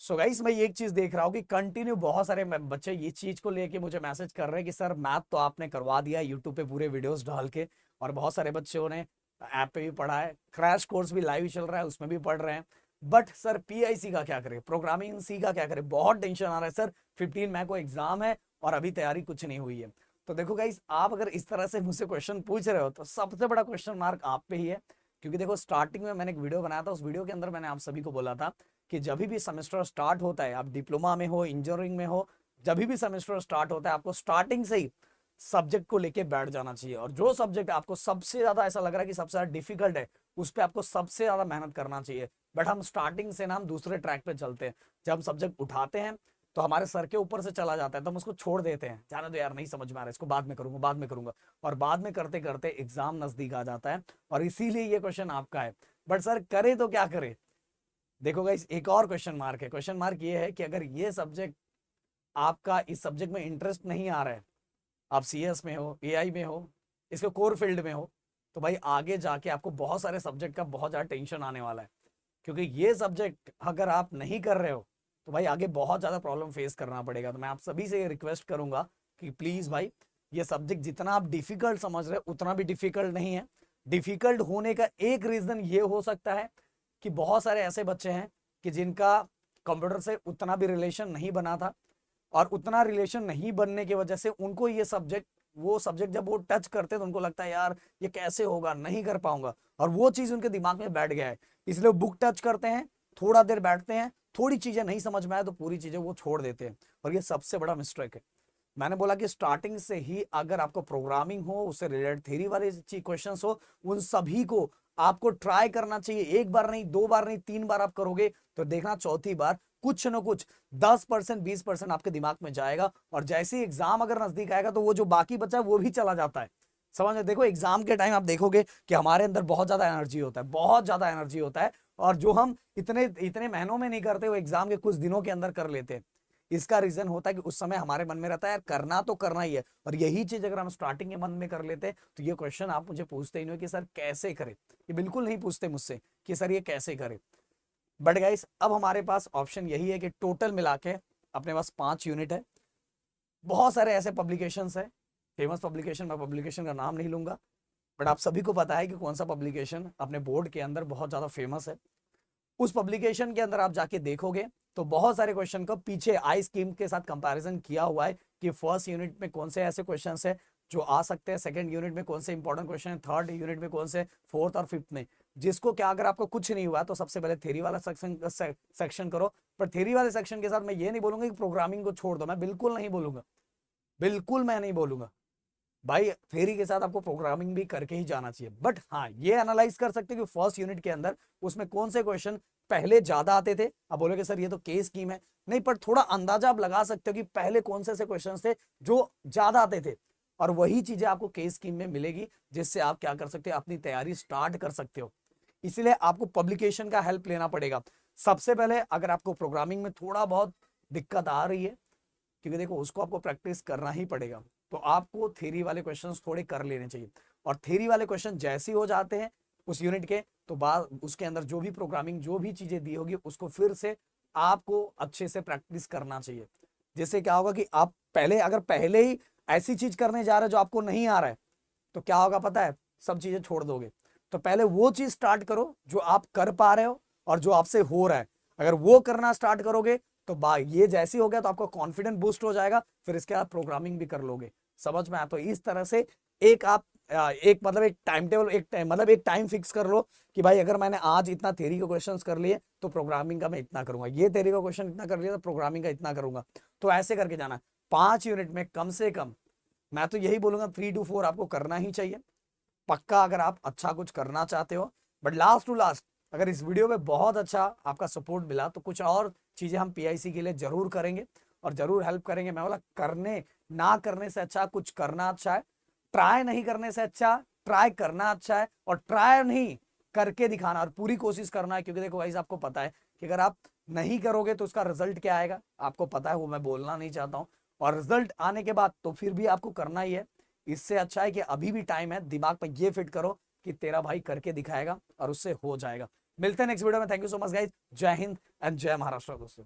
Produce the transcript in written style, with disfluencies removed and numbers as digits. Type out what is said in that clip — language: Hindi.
सो गाइस मैं ये एक चीज देख रहा हूँ कि कंटिन्यू बहुत सारे बच्चे ये चीज को लेके मुझे मैसेज कर रहे हैं कि सर मैथ तो आपने करवा दिया यूट्यूब पे पूरे वीडियोस डाल के, और बहुत सारे बच्चों ने ऐप पे भी पढ़ा है, क्रैश कोर्स भी लाइव चल रहा है उसमें भी पढ़ रहे हैं। बट सर पीआईसी का क्या करें, प्रोग्रामिंग सी का क्या करें, बहुत टेंशन आ रहा है सर, 15 मई को एग्जाम है और अभी तैयारी कुछ नहीं हुई है। तो देखो गाइस, आप अगर इस तरह से मुझसे क्वेश्चन पूछ रहे हो तो सबसे बड़ा क्वेश्चन मार्क आप पे ही है। क्योंकि देखो स्टार्टिंग में मैंने एक वीडियो बनाया था, उस वीडियो के अंदर मैंने आप सभी को बोला था कि जब भी सेमेस्टर स्टार्ट होता है, आप डिप्लोमा में हो, इंजीनियरिंग में हो, जब भी सेमेस्टर स्टार्ट होता है आपको स्टार्टिंग से ही सब्जेक्ट को लेके बैठ जाना चाहिए, और जो सब्जेक्ट आपको सबसे ज्यादा ऐसा लग रहा है कि सबसे ज्यादा डिफिकल्ट है उस पर आपको सबसे ज्यादा मेहनत करना चाहिए। बट हम स्टार्टिंग से ना हम दूसरे ट्रैक पे चलते हैं, जब हम सब्जेक्ट उठाते हैं तो हमारे सर के ऊपर से चला जाता है, तो हम उसको छोड़ देते हैं, जाने दो यार नहीं समझ में आ रहा है, इसको बाद में करूंगा बाद में करूंगा, और बाद में करते करते एग्जाम नजदीक आ जाता है। और इसीलिए ये क्वेश्चन आपका है। बट सर करे तो क्या करे। देखो गाइस, एक और क्वेश्चन मार्क है। क्वेश्चन मार्क ये है कि अगर ये सब्जेक्ट आपका इस सब्जेक्ट में इंटरेस्ट नहीं आ रहा है, आप सीएस में हो, एआई में हो, इसके कोर फील्ड में हो, तो भाई आगे जाके आपको बहुत सारे सब्जेक्ट का बहुत ज्यादा टेंशन आने वाला है। क्योंकि ये सब्जेक्ट अगर आप नहीं कर रहे हो तो भाई आगे बहुत ज्यादा प्रॉब्लम फेस करना पड़ेगा। तो मैं आप सभी से ये रिक्वेस्ट करूंगा कि प्लीज भाई, ये सब्जेक्ट जितना आप डिफिकल्ट समझ रहे हो उतना भी डिफिकल्ट नहीं है। डिफिकल्ट होने का एक रीजन ये हो सकता है कि बहुत सारे ऐसे बच्चे हैं कि जिनका कंप्यूटर से उतना भी रिलेशन नहीं बना था, और उतना रिलेशन नहीं बनने की वजह से उनको ये सब्जेक्ट, वो सब्जेक्ट जब वो टच करते हैं तो उनको लगता है यार ये कैसे होगा, नहीं कर पाऊंगा, और वो चीज उनके दिमाग में बैठ गया है। इसलिए वो बुक टच करते हैं, थोड़ा देर बैठते हैं, थोड़ी चीजें नहीं समझ में आए तो पूरी चीजें वो छोड़ देते हैं, और ये सबसे बड़ा मिस्टेक है। मैंने बोला कि स्टार्टिंग से ही अगर आपको प्रोग्रामिंग हो, उससे रिलेटेड थ्योरी वाले क्वेश्चंस हो, उन सभी को आपको ट्राई करना चाहिए। एक बार नहीं, दो बार नहीं, 3 बार आप करोगे तो देखना चौथी बार कुछ न कुछ 10% 20% आपके दिमाग में जाएगा, और जैसे ही एग्जाम अगर नजदीक आएगा तो वो जो बाकी बचा है वो भी चला जाता है। समझ में, देखो एग्जाम के टाइम आप देखोगे कि हमारे अंदर बहुत ज्यादा एनर्जी होता है, बहुत ज्यादा एनर्जी होता है, और जो हम इतने इतने महीनों में नहीं करते वो एग्जाम के कुछ दिनों के अंदर कर लेते हैं। इसका रीजन होता है कि उस समय हमारे मन में रहता है यार करना तो करना ही है, और यही चीज अगर हम स्टार्टिंग के मन में कर लेते तो ये क्वेश्चन आप मुझे पूछते ही नहीं कि सर कैसे करें, ये बिल्कुल नहीं पूछते मुझसे कि सर ये कैसे करें। बट गाइस, अब हमारे पास ऑप्शन यही है कि टोटल मिला के अपने पास 5 यूनिट है। बहुत सारे ऐसे पब्लिकेशंस है, फेमस पब्लिकेशन, मैं पब्लिकेशन का नाम नहीं लूंगा, बट आप सभी को पता है कि कौन सा पब्लिकेशन अपने बोर्ड के अंदर बहुत ज्यादा फेमस है। उस पब्लिकेशन के अंदर आप जाके देखोगे तो बहुत सारे क्वेश्चन को पीछे आई स्कीम के साथ कंपैरिजन किया हुआ है कि फर्स्ट यूनिट में कौन से ऐसे क्वेश्चंस है जो आ सकते हैं, सेकंड यूनिट में कौन से इंपॉर्टेंट क्वेश्चन है, थर्ड यूनिट में कौन से, फोर्थ और फिफ्थ में। जिसको क्या, अगर आपको कुछ नहीं हुआ तो सबसे पहले थ्योरी वाला सेक्शन करो। पर थ्योरी वाले सेक्शन के साथ मैं ये नहीं बोलूंगा कि प्रोग्रामिंग को छोड़ दो, मैं बिल्कुल नहीं बोलूंगा, बिल्कुल मैं नहीं बोलूंगा भाई। थ्योरी के साथ आपको प्रोग्रामिंग भी करके ही जाना चाहिए। बट हाँ, ये एनालाइज कर सकते हैं कि फर्स्ट यूनिट के अंदर उसमें कौन से क्वेश्चन पहले ज्यादा आते थे। अब बोलोगे सर ये तो केस स्कीम है, नहीं, पर थोड़ा अंदाजा आप लगा सकते हो कि पहले कौन से ऐसे क्वेश्चन थे जो ज्यादा आते थे, और वही चीजें आपको केस स्कीम में मिलेगी, जिससे आप क्या कर सकते हो, अपनी तैयारी स्टार्ट कर सकते हो। इसलिए आपको पब्लिकेशन का हेल्प लेना पड़ेगा सबसे पहले। अगर आपको प्रोग्रामिंग में थोड़ा बहुत दिक्कत आ रही है, क्योंकि देखो उसको आपको प्रैक्टिस करना ही पड़ेगा, तो आपको थ्योरी वाले क्वेश्चंस थोड़े कर लेने चाहिए। और थ्योरी वाले क्वेश्चन जैसे ही हो जाते हैं उस यूनिट के, तो बाद उसके अंदर जो भी प्रोग्रामिंग जो भी चीजें दी होगी उसको फिर से आपको अच्छे से प्रैक्टिस करना चाहिए। जिससे क्या होगा कि आप पहले, अगर पहले ही ऐसी चीज करने जा रहे हो जो आपको नहीं आ रहा है, तो क्या होगा पता है, सब चीजें छोड़ दोगे। तो पहले वो चीज स्टार्ट करो जो आप कर पा रहे हो और जो आपसे हो रहा है। अगर वो करना स्टार्ट करोगे तो ये जैसे हो गया तो आपका कॉन्फिडेंस बूस्ट हो जाएगा, फिर इसके बाद प्रोग्रामिंग भी कर लोगे। समझ में आया? तो इस तरह से एक आप एक मतलब एक टाइम टेबल, मतलब एक टाइम फिक्स कर लो कि भाई अगर मैंने आज इतना थ्योरी के क्वेश्चंस कर लिए तो प्रोग्रामिंग का मैं इतना करूंगा, ये थ्योरी का क्वेश्चन इतना कर लिया तो प्रोग्रामिंग का इतना करूंगा। तो ऐसे करके जाना 5 यूनिट में कम से कम, मैं तो यही बोलूंगा 3 to 4 आपको करना ही चाहिए पक्का, अगर आप अच्छा कुछ करना चाहते हो। बट लास्ट टू लास्ट, अगर इस वीडियो में बहुत अच्छा आपका सपोर्ट मिला तो कुछ और चीजें हम पीआईसी के लिए जरूर करेंगे और जरूर हेल्प करेंगे। मैं बोला करने ना करने से अच्छा कुछ करना अच्छा है, ट्राई नहीं करने से अच्छा ट्राई करना अच्छा है, और ट्राई नहीं करके दिखाना और पूरी कोशिश करना है। क्योंकि देखो गाइस, आपको पता है कि अगर आप नहीं करोगे तो उसका रिजल्ट क्या आएगा आपको पता है, वो मैं बोलना नहीं चाहता हूं। और रिजल्ट आने के बाद तो फिर भी आपको करना ही है। इससे अच्छा है कि अभी भी टाइम है, दिमाग में ये फिट करो कि तेरा भाई करके दिखाएगा और उससे हो जाएगा। मिलते हैं नेक्स्ट वीडियो में। Thank you so much guys. जय हिंद एंड जय महाराष्ट्र दोस्तों।